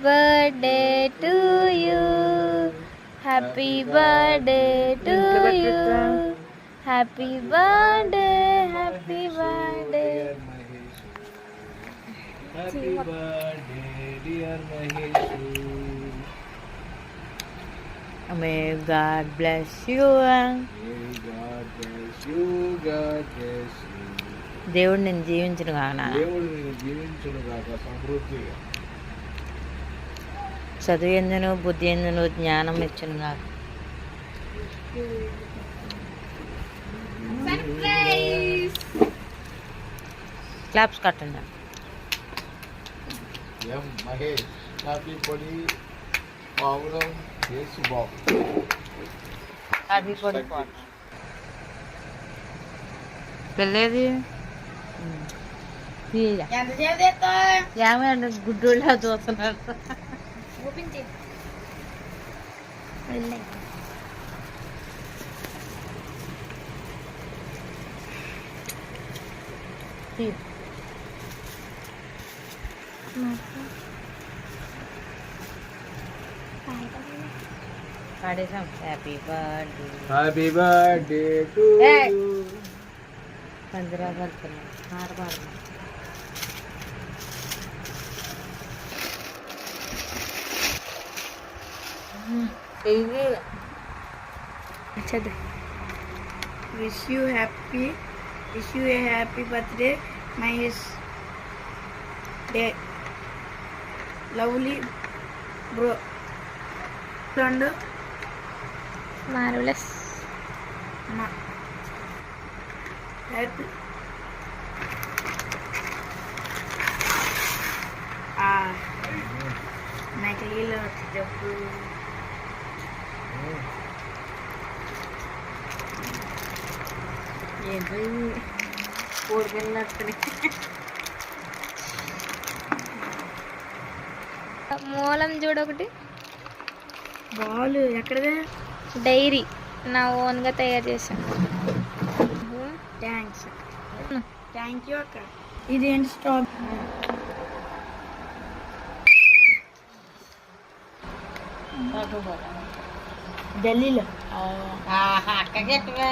Birthday to you, happy birthday to you, happy birthday, happy birthday. Happy birthday dear Mahesh. May God bless you. God bless you, God bless you. దేవుడు నేను జీవించను కానా, దేవుడు నేను జీవించును గాక సమృద్ధిగా. చదువు ఎందును బుద్ధి ఎందును జ్ఞానం ఇచ్చును కాక. క్లాప్స్ కట్టండి. ఎం మహేష్ హ్యాపీ పొడి పావురం యేసు బాబు. హ్యాపీ పొడి పెళ్ళేది ఏమైనా గుడ్డోళ్ళ చూస్తున్నారు. పాడేసాం. Happy birthday, happy birthday to you. పందిరా పడుతున్నాం ఆడపాడు. Wish you a happy birthday, my day. Lovely bro. And marvelous. Happy. నకిలీలో వచ్చేటప్పుడు ఏంటి కోడికెళ్ళినట్టుని మూలం చూడొకటి. బాల్ ఎక్కడదే? డైరీ నా ఓన్గా తయారు చేశాను. థ్యాంక్ యూ అక్క. ఇదేంటి స్టాప్? ఢిల్లీలో అక్కకి ఎక్కవే